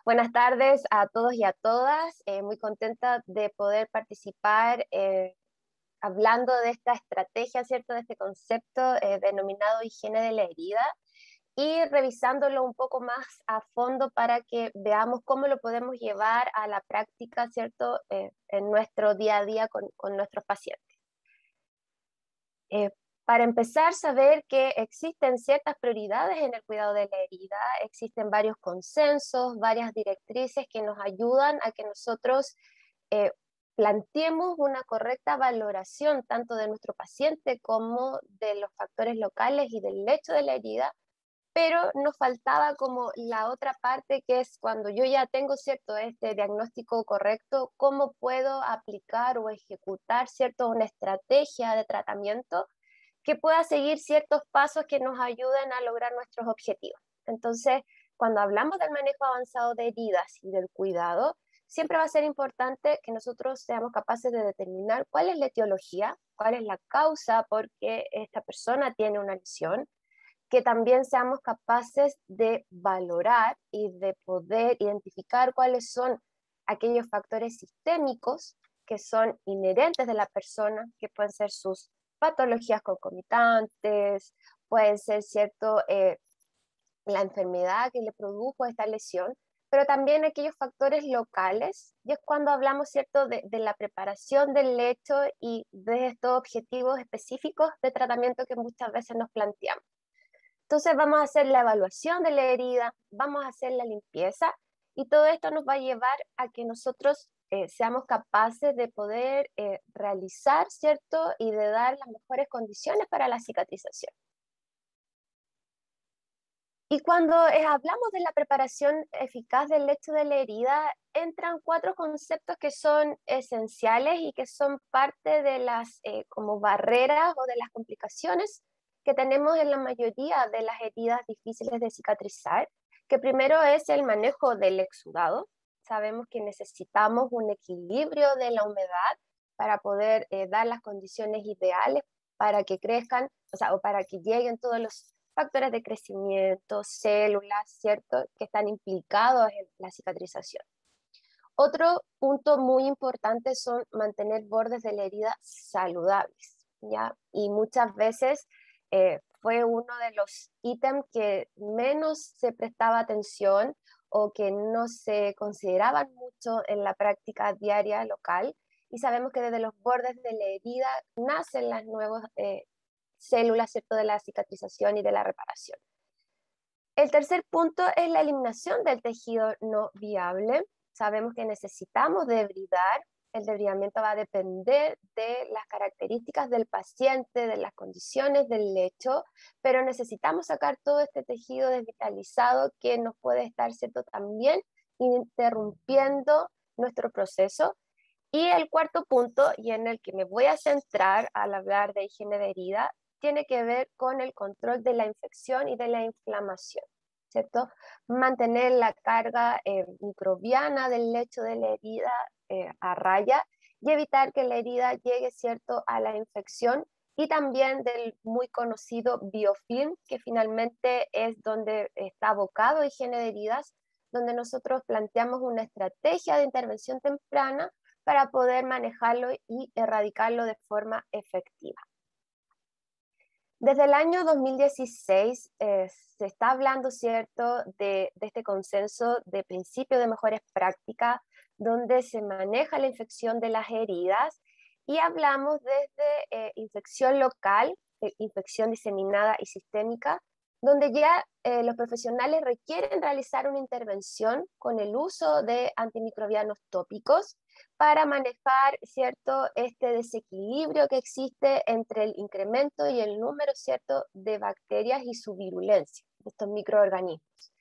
Buenas tardes a todos y a todas. Muy contenta de poder participar hablando de esta estrategia, ¿cierto? De este concepto denominado higiene de la herida y revisándolo un poco más a fondo para que veamos cómo lo podemos llevar a la práctica, ¿cierto? En nuestro día a día con nuestros pacientes. Eh, para empezar, saber que existen ciertas prioridades en el cuidado de la herida, existen varios consensos, varias directrices que nos ayudan a que nosotros eh, planteemos una correcta valoración tanto de nuestro paciente como de los factores locales y del lecho de la herida, pero nos faltaba como la otra parte que es cuando yo ya tengo cierto este diagnóstico correcto, cómo puedo aplicar o ejecutar cierto una estrategia de tratamiento que pueda seguir ciertos pasos que nos ayuden a lograr nuestros objetivos. Entonces, cuando hablamos del manejo avanzado de heridas y del cuidado, siempre va a ser importante que nosotros seamos capaces de determinar cuál es la etiología, cuál es la causa por qué esta persona tiene una lesión, que también seamos capaces de valorar y de poder identificar cuáles son aquellos factores sistémicos que son inherentes de la persona, que pueden ser sus patologías concomitantes, pueden ser, ¿cierto?, la enfermedad que le produjo esta lesión, pero también aquellos factores locales, y es cuando hablamos, ¿cierto?, de la preparación del lecho y de estos objetivos específicos de tratamiento que muchas veces nos planteamos. Entonces vamos a hacer la evaluación de la herida, vamos a hacer la limpieza y todo esto nos va a llevar a que nosotros seamos capaces de poder realizar, ¿cierto? Y de dar las mejores condiciones para la cicatrización. Y cuando hablamos de la preparación eficaz del lecho de la herida, entran cuatro conceptos que son esenciales y que son parte de las como barreras o de las complicaciones que tenemos en la mayoría de las heridas difíciles de cicatrizar, que primero es el manejo del exudado. Sabemos que necesitamos un equilibrio de la humedad para poder dar las condiciones ideales para que crezcan, o sea, o para que lleguen todos los factores de crecimiento, células, ¿cierto?, que están implicados en la cicatrización. Otro punto muy importante son mantener bordes de la herida saludables, ¿ya? Y muchas veces fue uno de los ítems que menos se prestaba atención o que no se consideraban mucho en la práctica diaria local. Y sabemos que desde los bordes de la herida nacen las nuevas células, ¿cierto?, de la cicatrización y de la reparación. El tercer punto es la eliminación del tejido no viable. Sabemos que necesitamos debridar. El debridamiento va a depender de las características del paciente, de las condiciones del lecho, pero necesitamos sacar todo este tejido desvitalizado que nos puede estar, ¿cierto?, también interrumpiendo nuestro proceso. Y el cuarto punto, y en el que me voy a centrar al hablar de higiene de herida, tiene que ver con el control de la infección y de la inflamación, ¿cierto? Mantener la carga microbiana del lecho de la herida a raya y evitar que la herida llegue, ¿cierto?, a la infección, y también del muy conocido biofilm, que finalmente es donde está abocado higiene de heridas, donde nosotros planteamos una estrategia de intervención temprana para poder manejarlo y erradicarlo de forma efectiva. Desde el año 2016 se está hablando, ¿cierto?, de este consenso de principio de mejores prácticas, donde se maneja la infección de las heridas y hablamos desde infección local, infección diseminada y sistémica, donde ya los profesionales requieren realizar una intervención con el uso de antimicrobianos tópicos para manejar, ¿cierto?, este desequilibrio que existe entre el incremento y el número, ¿cierto?, de bacterias y su virulencia de estos microorganismos.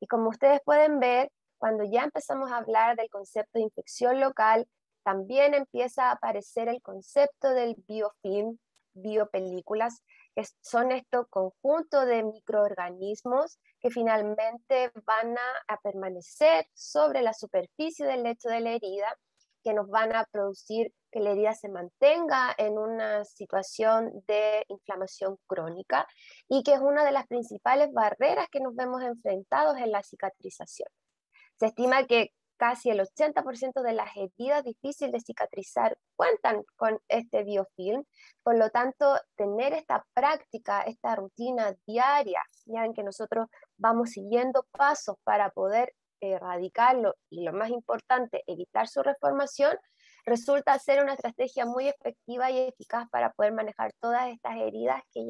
Y como ustedes pueden ver, cuando ya empezamos a hablar del concepto de infección local, también empieza a aparecer el concepto del biofilm, biopelículas, que son estos conjuntos de microorganismos que finalmente van a permanecer sobre la superficie del lecho de la herida, que nos van a producir que la herida se mantenga en una situación de inflamación crónica y que es una de las principales barreras que nos vemos enfrentados en la cicatrización. Se estima que casi el 80% de las heridas difíciles de cicatrizar cuentan con este biofilm. Por lo tanto, tener esta práctica, esta rutina diaria, ya en que nosotros vamos siguiendo pasos para poder erradicarlo y, lo más importante, evitar su reformación, resulta ser una estrategia muy efectiva y eficaz para poder manejar todas estas heridas que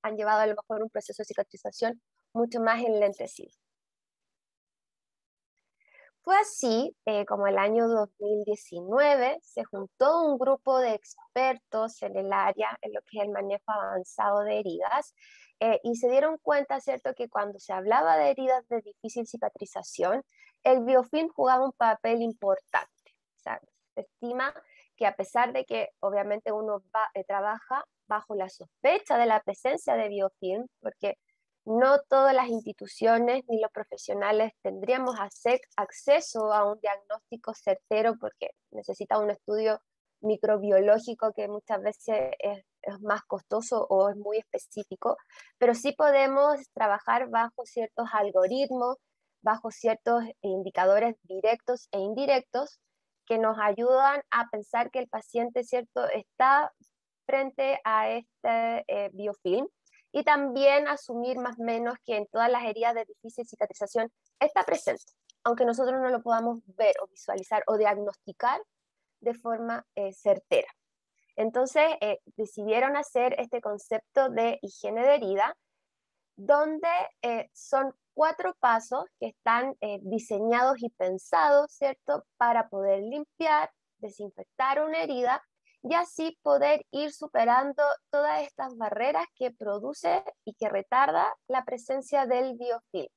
han llevado a lo mejor un proceso de cicatrización mucho más enlentecido. Fue así como el año 2019 se juntó un grupo de expertos en el área, en lo que es el manejo avanzado de heridas, y se dieron cuenta, ¿cierto?, que cuando se hablaba de heridas de difícil cicatrización, el biofilm jugaba un papel importante. O sea, se estima que a pesar de que obviamente uno trabaja bajo la sospecha de la presencia de biofilm, porque no todas las instituciones ni los profesionales tendríamos acceso a un diagnóstico certero porque necesita un estudio microbiológico que muchas veces es más costoso o es muy específico, pero sí podemos trabajar bajo ciertos algoritmos, bajo ciertos indicadores directos e indirectos que nos ayudan a pensar que el paciente, ¿cierto?, está frente a este biofilm, y también asumir más o menos que en todas las heridas de difícil cicatrización está presente, aunque nosotros no lo podamos ver o visualizar o diagnosticar de forma certera. Entonces decidieron hacer este concepto de higiene de herida, donde son 4 pasos que están diseñados y pensados, ¿cierto?, para poder limpiar, desinfectar una herida y así poder ir superando todas estas barreras que produce y que retarda la presencia del biofilm.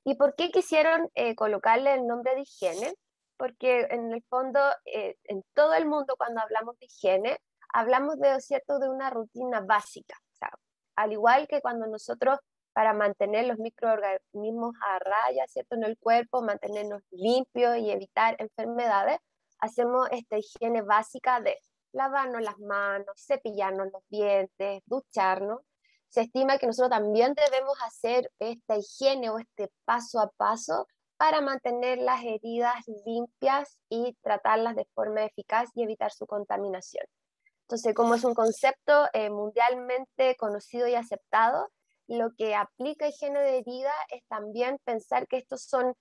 ¿Y por qué quisieron colocarle el nombre de higiene? Porque en el fondo, en todo el mundo cuando hablamos de higiene, hablamos de, ¿cierto?, de una rutina básica. O sea, al igual que cuando nosotros, para mantener los microorganismos a raya, ¿cierto?, en el cuerpo, mantenernos limpios y evitar enfermedades, hacemos esta higiene básica de lavarnos las manos, cepillarnos los dientes, ducharnos. Se estima que nosotros también debemos hacer esta higiene o este paso a paso para mantener las heridas limpias y tratarlas de forma eficaz y evitar su contaminación. Entonces, como es un concepto mundialmente conocido y aceptado, lo que aplica higiene de herida es también pensar que estos son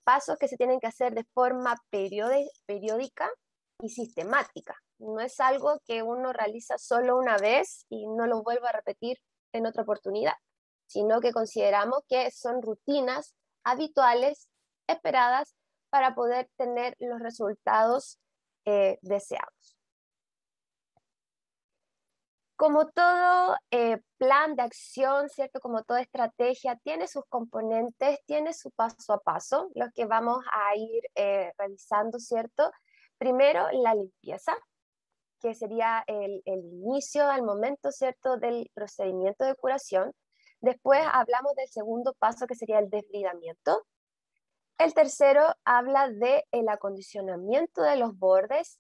pasos que se tienen que hacer de forma periódica y sistemática. No es algo que uno realiza solo una vez y no lo vuelva a repetir en otra oportunidad, sino que consideramos que son rutinas habituales, esperadas, para poder tener los resultados deseados. Como todo plan de acción, ¿cierto? Como toda estrategia, tiene sus componentes, tiene su paso a paso, los que vamos a ir revisando, ¿cierto? Primero, la limpieza, que sería el inicio al momento, ¿cierto?, del procedimiento de curación. Después hablamos del segundo paso, que sería el desbridamiento. El tercero habla del acondicionamiento de los bordes.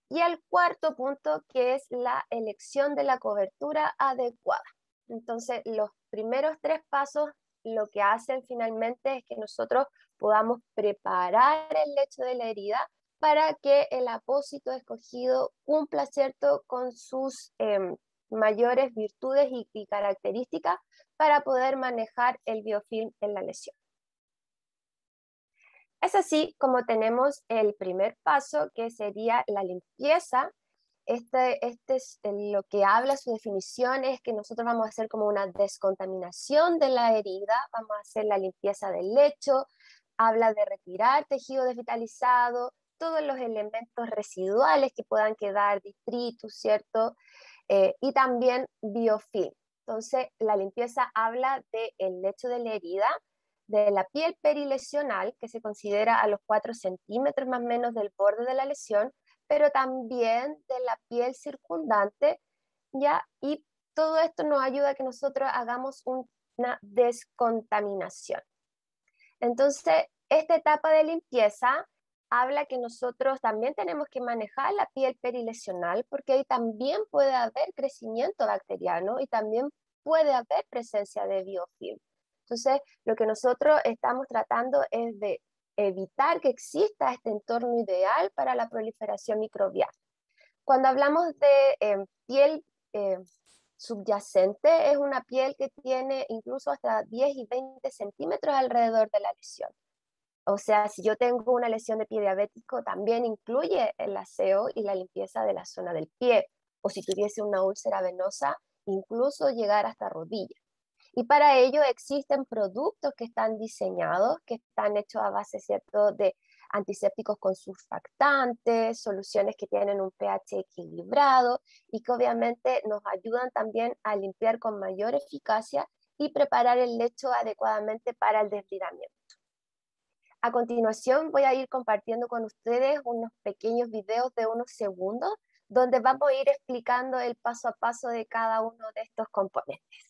Y el cuarto punto, que es la elección de la cobertura adecuada. Entonces, los primeros 3 pasos lo que hacen finalmente es que nosotros podamos preparar el lecho de la herida para que el apósito escogido cumpla, ¿cierto?, con sus mayores virtudes y características para poder manejar el biofilm en la lesión. Es así como tenemos el primer paso, que sería la limpieza. Este es lo que habla su definición, es que nosotros vamos a hacer como una descontaminación de la herida, vamos a hacer la limpieza del lecho, habla de retirar tejido desvitalizado, todos los elementos residuales que puedan quedar, detritus, ¿cierto? Y también biofilm. Entonces, la limpieza habla del lecho de la herida, de la piel perilesional, que se considera a los 4 centímetros más o menos del borde de la lesión, pero también de la piel circundante, ¿ya? Y todo esto nos ayuda a que nosotros hagamos una descontaminación. Entonces, esta etapa de limpieza habla que nosotros también tenemos que manejar la piel perilesional, porque ahí también puede haber crecimiento bacteriano y también puede haber presencia de biofilm. Entonces, lo que nosotros estamos tratando es de evitar que exista este entorno ideal para la proliferación microbiana. Cuando hablamos de piel subyacente, es una piel que tiene incluso hasta 10 y 20 centímetros alrededor de la lesión. O sea, si yo tengo una lesión de pie diabético, también incluye el aseo y la limpieza de la zona del pie. O si tuviese una úlcera venosa, incluso llegar hasta rodilla. Y para ello existen productos que están diseñados, que están hechos a base, ¿cierto?, de antisépticos con surfactantes, soluciones que tienen un pH equilibrado y que obviamente nos ayudan también a limpiar con mayor eficacia y preparar el lecho adecuadamente para el desbridamiento. A continuación voy a ir compartiendo con ustedes unos pequeños videos de unos segundos donde vamos a ir explicando el paso a paso de cada uno de estos componentes.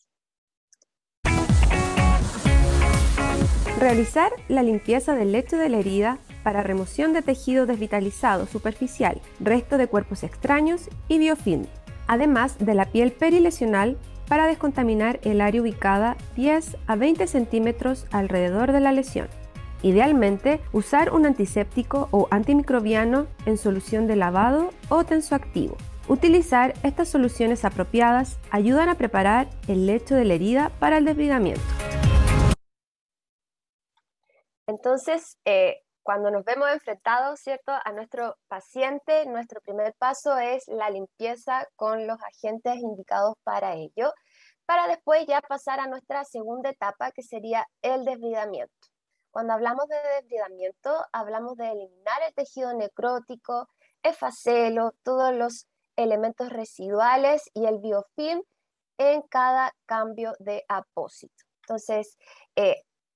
Realizar la limpieza del lecho de la herida para remoción de tejido desvitalizado superficial, resto de cuerpos extraños y biofilm, además de la piel perilesional para descontaminar el área ubicada 10 a 20 centímetros alrededor de la lesión. Idealmente, usar un antiséptico o antimicrobiano en solución de lavado o tensoactivo. Utilizar estas soluciones apropiadas ayudan a preparar el lecho de la herida para el desbridamiento. Entonces, cuando nos vemos enfrentados, ¿cierto?, a nuestro paciente, nuestro primer paso es la limpieza con los agentes indicados para ello, para después ya pasar a nuestra segunda etapa, que sería el desbridamiento. Cuando hablamos de desbridamiento, hablamos de eliminar el tejido necrótico, el facelo, todos los elementos residuales y el biofilm en cada cambio de apósito. Entonces,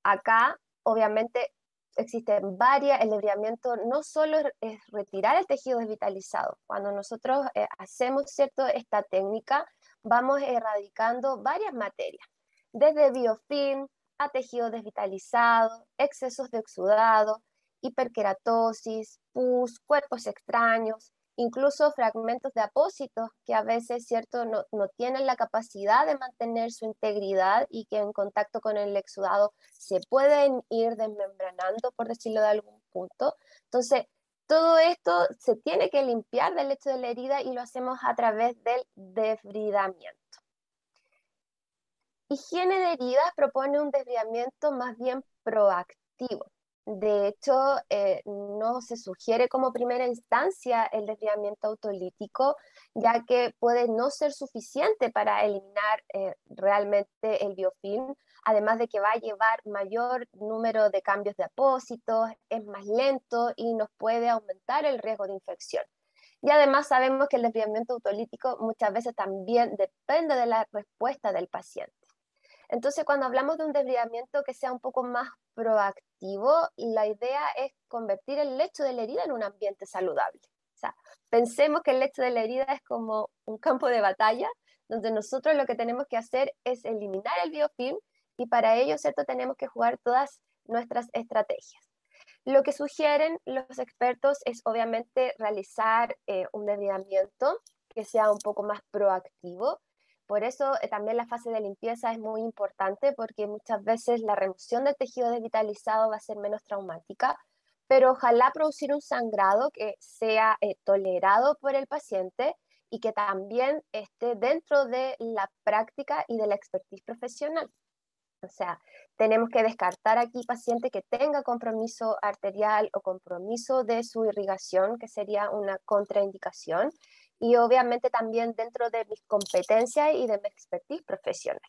acá obviamente existen varias, el desbridamiento no solo es retirar el tejido desvitalizado, cuando nosotros hacemos, ¿cierto?, esta técnica, vamos erradicando varias materias, desde biofilm a tejido desvitalizado, excesos de exudado, hiperkeratosis, pus, cuerpos extraños, incluso fragmentos de apósitos que a veces, ¿cierto?, no tienen la capacidad de mantener su integridad y que en contacto con el exudado se pueden ir desmembranando, por decirlo de algún punto. Entonces, todo esto se tiene que limpiar del lecho de la herida y lo hacemos a través del desbridamiento. Higiene de heridas propone un desbridamiento más bien proactivo. De hecho, no se sugiere como primera instancia el desbridamiento autolítico, ya que puede no ser suficiente para eliminar realmente el biofilm, además de que va a llevar mayor número de cambios de apósitos, es más lento y nos puede aumentar el riesgo de infección. Y además sabemos que el desbridamiento autolítico muchas veces también depende de la respuesta del paciente. Entonces, cuando hablamos de un desbridamiento que sea un poco más proactivo, la idea es convertir el lecho de la herida en un ambiente saludable. O sea, pensemos que el lecho de la herida es como un campo de batalla, donde nosotros lo que tenemos que hacer es eliminar el biofilm y para ello, ¿cierto?, tenemos que jugar todas nuestras estrategias. Lo que sugieren los expertos es obviamente realizar un desbridamiento que sea un poco más proactivo. Por eso también la fase de limpieza es muy importante porque muchas veces la remoción del tejido desvitalizado va a ser menos traumática, pero ojalá producir un sangrado que sea tolerado por el paciente y que también esté dentro de la práctica y de la expertise profesional. O sea, tenemos que descartar aquí paciente que tenga compromiso arterial o compromiso de su irrigación, que sería una contraindicación, y obviamente también dentro de mis competencias y de mi expertise profesional.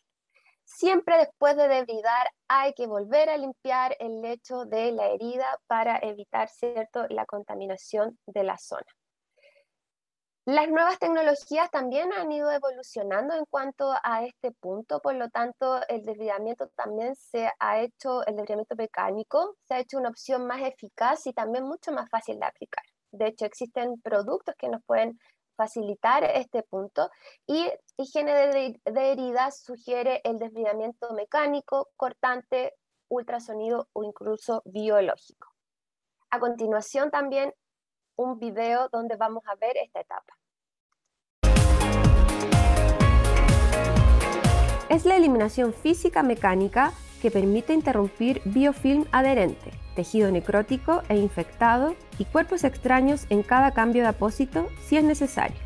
Siempre después de debridar hay que volver a limpiar el lecho de la herida para evitar, ¿cierto?, la contaminación de la zona. Las nuevas tecnologías también han ido evolucionando en cuanto a este punto, por lo tanto el desbridamiento también el desbridamiento mecánico se ha hecho una opción más eficaz y también mucho más fácil de aplicar. De hecho, existen productos que nos pueden facilitar este punto y higiene de heridas sugiere el desbridamiento mecánico, cortante, ultrasonido o incluso biológico. A continuación también un video donde vamos a ver esta etapa. Es la eliminación física mecánica que permite interrumpir biofilm adherente, tejido necrótico e infectado y cuerpos extraños en cada cambio de apósito si es necesario.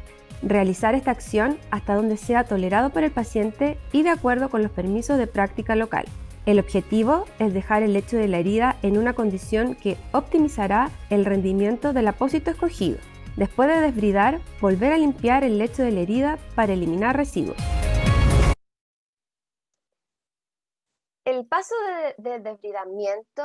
Realizar esta acción hasta donde sea tolerado por el paciente y de acuerdo con los permisos de práctica local. El objetivo es dejar el lecho de la herida en una condición que optimizará el rendimiento del apósito escogido. Después de desbridar, volver a limpiar el lecho de la herida para eliminar residuos. El paso de desbridamiento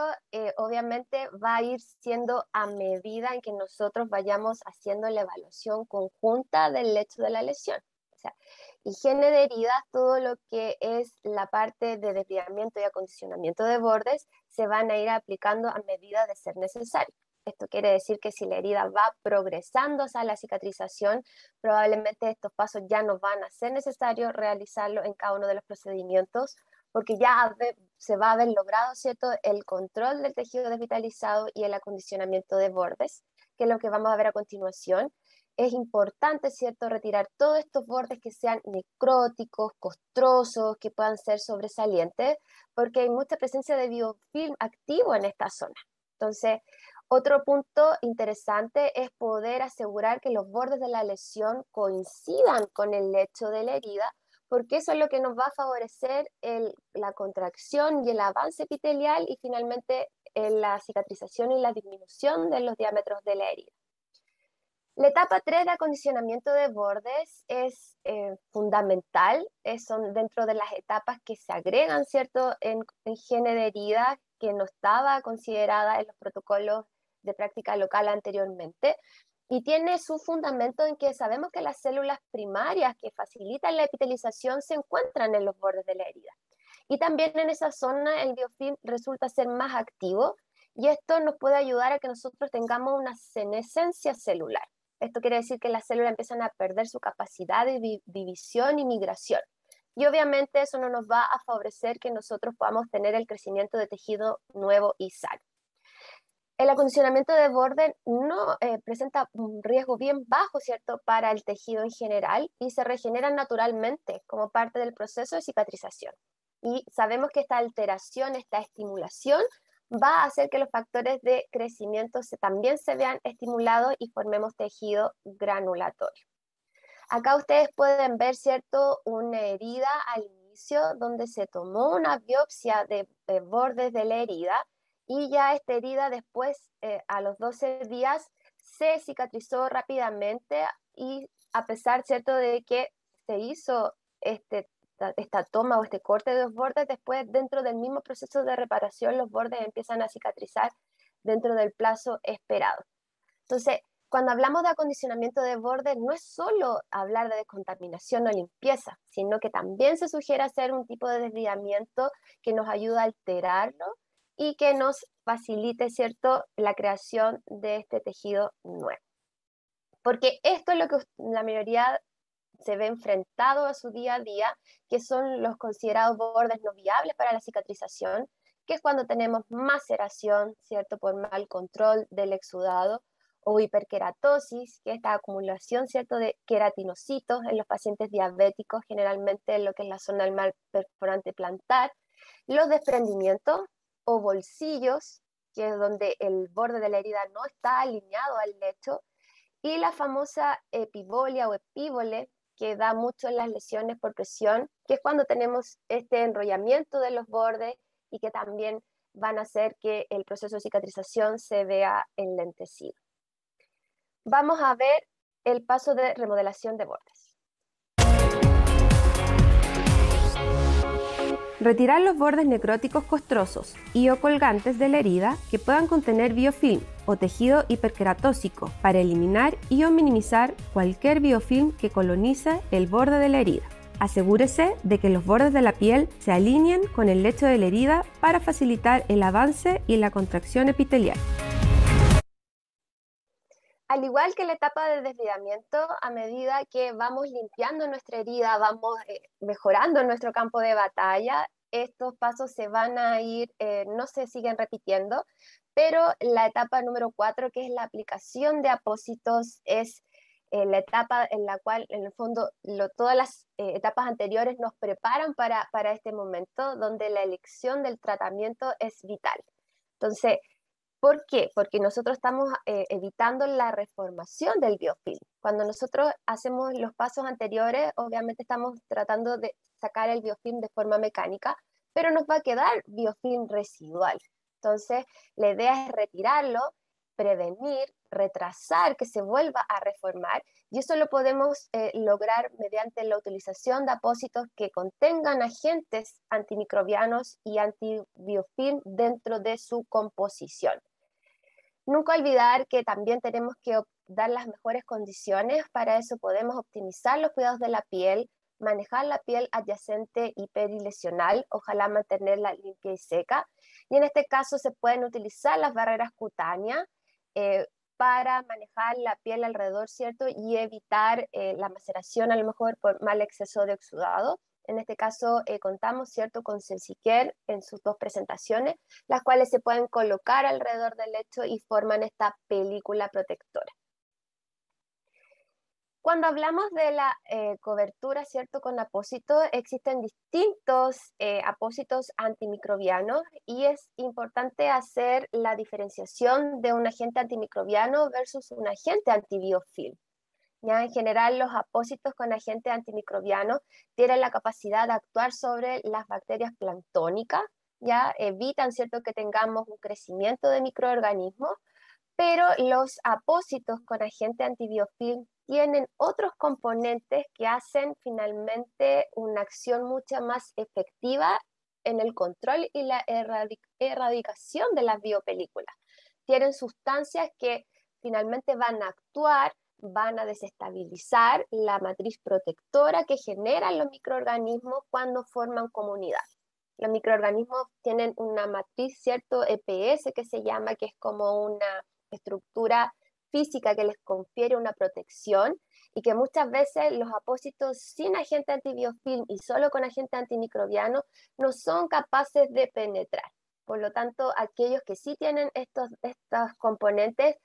obviamente va a ir siendo a medida en que nosotros vayamos haciendo la evaluación conjunta del lecho de la lesión. O sea, higiene de heridas, todo lo que es la parte de desbridamiento y acondicionamiento de bordes, se van a ir aplicando a medida de ser necesario. Esto quiere decir que si la herida va progresando hacia la cicatrización, probablemente estos pasos ya no van a ser necesarios realizarlo en cada uno de los procedimientos, porque ya se va a haber logrado, ¿cierto?, el control del tejido desvitalizado y el acondicionamiento de bordes, que es lo que vamos a ver a continuación. Es importante, ¿cierto?, retirar todos estos bordes que sean necróticos, costrosos, que puedan ser sobresalientes, porque hay mucha presencia de biofilm activo en esta zona. Entonces, otro punto interesante es poder asegurar que los bordes de la lesión coincidan con el lecho de la herida, porque eso es lo que nos va a favorecer la contracción y el avance epitelial y finalmente la cicatrización y la disminución de los diámetros de la herida. La etapa 3 de acondicionamiento de bordes es fundamental, son dentro de las etapas que se agregan, ¿cierto?, en higiene de heridas, que no estaba considerada en los protocolos de práctica local anteriormente, y tiene su fundamento en que sabemos que las células primarias que facilitan la epitelización se encuentran en los bordes de la herida. Y también en esa zona el biofilm resulta ser más activo, y esto nos puede ayudar a que nosotros tengamos una senescencia celular. Esto quiere decir que las células empiezan a perder su capacidad de división y migración. Y obviamente eso no nos va a favorecer que nosotros podamos tener el crecimiento de tejido nuevo y sano. El acondicionamiento de borde no presenta un riesgo bien bajo, ¿cierto?, para el tejido en general y se regenera naturalmente como parte del proceso de cicatrización. Y sabemos que esta alteración, esta estimulación, va a hacer que los factores de crecimiento también se vean estimulados y formemos tejido granulatorio. Acá ustedes pueden ver, ¿cierto?, una herida al inicio donde se tomó una biopsia de bordes de la herida y ya esta herida después, a los 12 días, se cicatrizó rápidamente y a pesar, ¿cierto?, de que se hizo esta toma o este corte de los bordes, después dentro del mismo proceso de reparación los bordes empiezan a cicatrizar dentro del plazo esperado. Entonces, cuando hablamos de acondicionamiento de bordes, no es solo hablar de descontaminación o limpieza, sino que también se sugiere hacer un tipo de desbridamiento que nos ayuda a alterarlo y que nos facilite, ¿cierto?, la creación de este tejido nuevo. Porque esto es lo que la mayoría se ve enfrentado a su día a día, que son los considerados bordes no viables para la cicatrización, que es cuando tenemos maceración, ¿cierto?, por mal control del exudado, o hiperkeratosis, que es esta acumulación, ¿cierto?, de queratinocitos en los pacientes diabéticos, generalmente en lo que es la zona del mal perforante plantar, los desprendimientos o bolsillos, que es donde el borde de la herida no está alineado al lecho, y la famosa epibolia o epíbole, que da mucho en las lesiones por presión, que es cuando tenemos este enrollamiento de los bordes y que también van a hacer que el proceso de cicatrización se vea enlentecido. Vamos a ver el paso de remodelación de bordes. Retirar los bordes necróticos costrosos y o colgantes de la herida que puedan contener biofilm o tejido hiperkeratósico para eliminar y o minimizar cualquier biofilm que colonice el borde de la herida. Asegúrese de que los bordes de la piel se alineen con el lecho de la herida para facilitar el avance y la contracción epitelial. Al igual que la etapa de desbridamiento, a medida que vamos limpiando nuestra herida, vamos mejorando nuestro campo de batalla, estos pasos se van a ir, no se siguen repitiendo, pero la etapa número 4, que es la aplicación de apósitos, es la etapa en la cual, en el fondo, todas las etapas anteriores nos preparan para este momento donde la elección del tratamiento es vital. Entonces, ¿por qué? Porque nosotros estamos evitando la reformación del biofilm. Cuando nosotros hacemos los pasos anteriores, obviamente estamos tratando de sacar el biofilm de forma mecánica, pero nos va a quedar biofilm residual. Entonces, la idea es retirarlo, prevenir, retrasar que se vuelva a reformar, y eso lo podemos lograr mediante la utilización de apósitos que contengan agentes antimicrobianos y antibiofilm dentro de su composición. Nunca olvidar que también tenemos que dar las mejores condiciones. Para eso podemos optimizar los cuidados de la piel, manejar la piel adyacente y perilesional, ojalá mantenerla limpia y seca. Y en este caso se pueden utilizar las barreras cutáneas para manejar la piel alrededor, ¿cierto? Y evitar la maceración a lo mejor por mal exceso de exudado. En este caso contamos, ¿cierto?, con Sensiker en sus dos presentaciones, las cuales se pueden colocar alrededor del lecho y forman esta película protectora. Cuando hablamos de la cobertura, ¿cierto?, con apósitos, existen distintos apósitos antimicrobianos y es importante hacer la diferenciación de un agente antimicrobiano versus un agente antibiofilm. Ya en general, los apósitos con agentes antimicrobianos tienen la capacidad de actuar sobre las bacterias planctónicas, ya evitan, ¿cierto?, que tengamos un crecimiento de microorganismos, pero los apósitos con agente antibiofilm tienen otros componentes que hacen finalmente una acción mucho más efectiva en el control y la erradicación de las biopelículas. Tienen sustancias que finalmente van a actuar, van a desestabilizar la matriz protectora que generan los microorganismos cuando forman comunidad. Los microorganismos tienen una matriz, ¿cierto?, EPS que se llama, que es como una estructura física que les confiere una protección y que muchas veces los apósitos sin agente antibiofilm y solo con agente antimicrobiano no son capaces de penetrar. Por lo tanto, aquellos que sí tienen estos componentes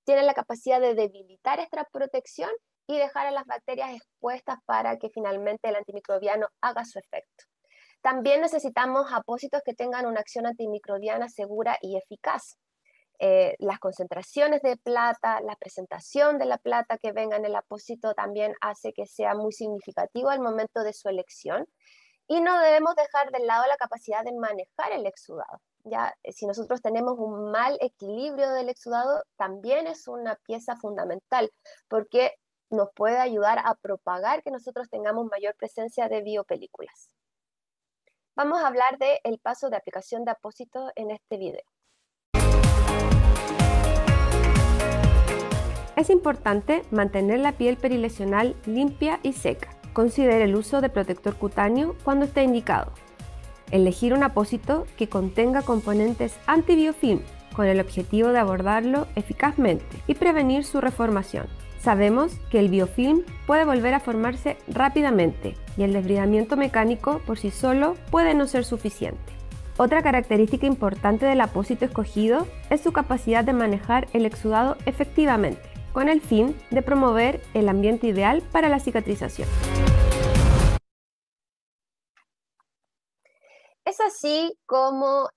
tienen la capacidad de debilitar esta protección y dejar a las bacterias expuestas para que finalmente el antimicrobiano haga su efecto. También necesitamos apósitos que tengan una acción antimicrobiana segura y eficaz. Las concentraciones de plata, la presentación de la plata que venga en el apósito también hace que sea muy significativo al momento de su elección. Y no debemos dejar de lado la capacidad de manejar el exudado. Ya, si nosotros tenemos un mal equilibrio del exudado, también es una pieza fundamental, porque nos puede ayudar a propagar que nosotros tengamos mayor presencia de biopelículas. Vamos a hablar del paso de aplicación de apósitos en este video. Es importante mantener la piel perilesional limpia y seca. Considere el uso de protector cutáneo cuando esté indicado. Elegir un apósito que contenga componentes antibiofilm con el objetivo de abordarlo eficazmente y prevenir su reformación. Sabemos que el biofilm puede volver a formarse rápidamente y el desbridamiento mecánico por sí solo puede no ser suficiente. Otra característica importante del apósito escogido es su capacidad de manejar el exudado efectivamente, con el fin de promover el ambiente ideal para la cicatrización. Es así como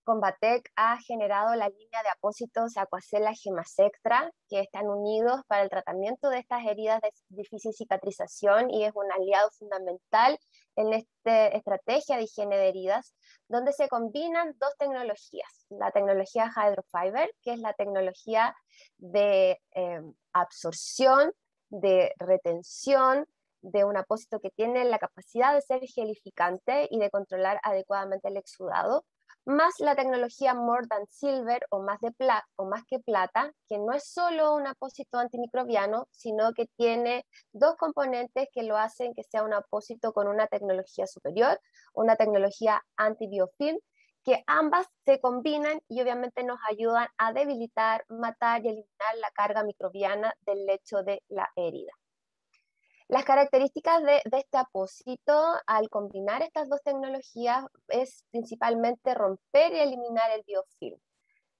Convatec ha generado la línea de apósitos Aquacella Gemasectra, que están unidos para el tratamiento de estas heridas de difícil cicatrización y es un aliado fundamental en esta estrategia de higiene de heridas, donde se combinan dos tecnologías. La tecnología Hydrofiber, que es la tecnología de absorción, de retención, de un apósito que tiene la capacidad de ser gelificante y de controlar adecuadamente el exudado, más la tecnología More Than Silver o más que plata, que no es solo un apósito antimicrobiano, sino que tiene dos componentes que lo hacen que sea un apósito con una tecnología superior, una tecnología antibiofilm, que ambas se combinan y obviamente nos ayudan a debilitar, matar y eliminar la carga microbiana del lecho de la herida. Las características de este apósito, al combinar estas dos tecnologías, es principalmente romper y eliminar el biofilm.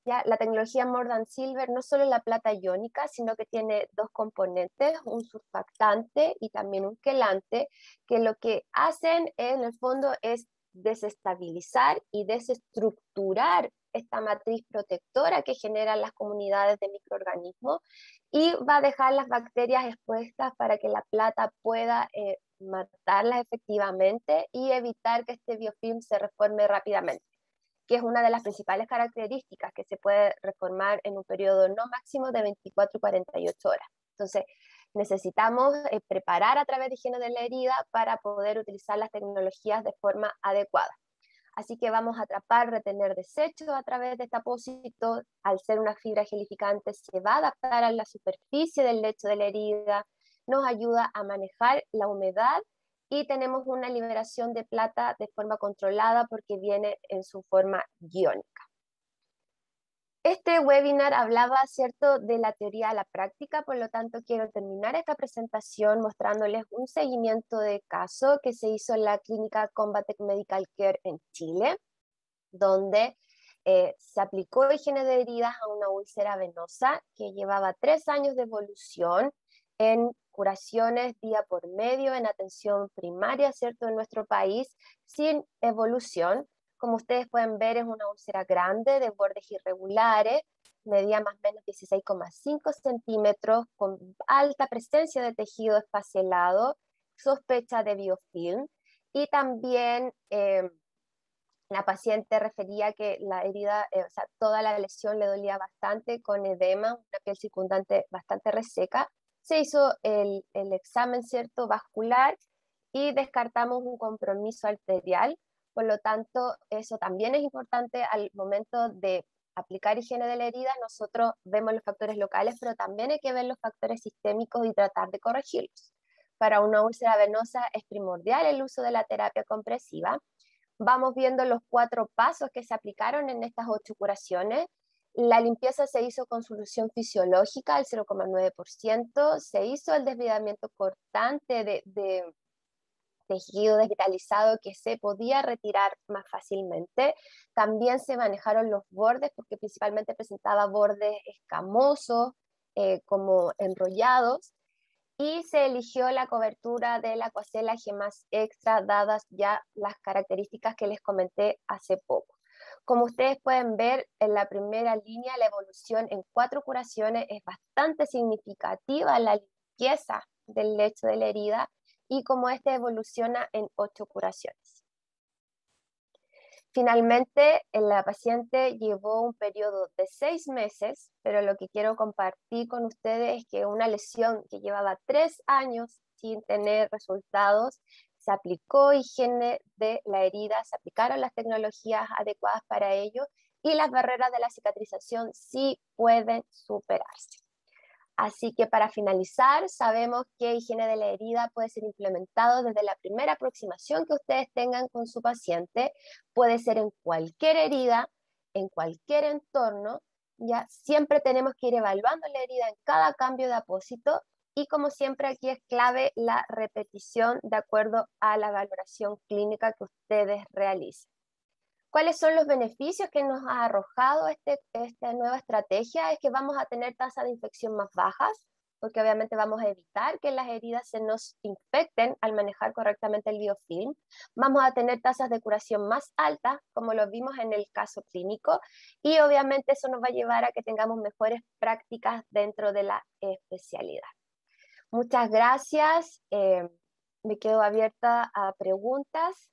Ya, la tecnología More Than Silver no solo es la plata iónica, sino que tiene dos componentes, un surfactante y también un quelante, que lo que hacen en el fondo es desestabilizar y desestructurar esta matriz protectora que generan las comunidades de microorganismos y va a dejar las bacterias expuestas para que la plata pueda matarlas efectivamente y evitar que este biofilm se reforme rápidamente, que es una de las principales características, que se puede reformar en un periodo no máximo de 24 y 48 horas. Entonces, necesitamos preparar a través de higiene de la herida para poder utilizar las tecnologías de forma adecuada. Así que vamos a atrapar, retener desechos a través de este apósito. Al ser una fibra gelificante, se va a adaptar a la superficie del lecho de la herida, nos ayuda a manejar la humedad y tenemos una liberación de plata de forma controlada porque viene en su forma iónica. Este webinar hablaba, ¿cierto?, de la teoría a la práctica, por lo tanto quiero terminar esta presentación mostrándoles un seguimiento de caso que se hizo en la clínica Combatec Medical Care en Chile, donde se aplicó higiene de heridas a una úlcera venosa que llevaba 3 años de evolución en curaciones día por medio, en atención primaria, ¿cierto?, en nuestro país, sin evolución. Como ustedes pueden ver, es una úlcera grande, de bordes irregulares, medía más o menos 16,5 centímetros, con alta presencia de tejido esfacelado, sospecha de biofilm, y también la paciente refería que la herida, o sea, toda la lesión le dolía bastante, con edema, una piel circundante bastante reseca. Se hizo el examen, ¿cierto?, vascular, y descartamos un compromiso arterial. Por lo tanto, eso también es importante al momento de aplicar higiene de la herida. Nosotros vemos los factores locales, pero también hay que ver los factores sistémicos y tratar de corregirlos. Para una úlcera venosa es primordial el uso de la terapia compresiva. Vamos viendo los 4 pasos que se aplicaron en estas 8 curaciones. La limpieza se hizo con solución fisiológica al 0,9%, se hizo el desbridamiento cortante de tejido desvitalizado que se podía retirar más fácilmente. También se manejaron los bordes, porque principalmente presentaba bordes escamosos, como enrollados, y se eligió la cobertura del Aquacel G+ Extra, dadas ya las características que les comenté hace poco. Como ustedes pueden ver en la primera línea, la evolución en 4 curaciones es bastante significativa, la limpieza del lecho de la herida, y como este evoluciona en 8 curaciones. Finalmente, la paciente llevó un periodo de 6 meses, pero lo que quiero compartir con ustedes es que una lesión que llevaba 3 años sin tener resultados, se aplicó higiene de la herida, se aplicaron las tecnologías adecuadas para ello, y las barreras de la cicatrización sí pueden superarse. Así que para finalizar, sabemos que higiene de la herida puede ser implementado desde la primera aproximación que ustedes tengan con su paciente, puede ser en cualquier herida, en cualquier entorno. Ya siempre tenemos que ir evaluando la herida en cada cambio de apósito, y como siempre aquí es clave la repetición de acuerdo a la valoración clínica que ustedes realicen. ¿Cuáles son los beneficios que nos ha arrojado esta nueva estrategia? Es que vamos a tener tasas de infección más bajas, porque obviamente vamos a evitar que las heridas se nos infecten al manejar correctamente el biofilm. Vamos a tener tasas de curación más altas, como lo vimos en el caso clínico, y obviamente eso nos va a llevar a que tengamos mejores prácticas dentro de la especialidad. Muchas gracias. Me quedo abierta a preguntas.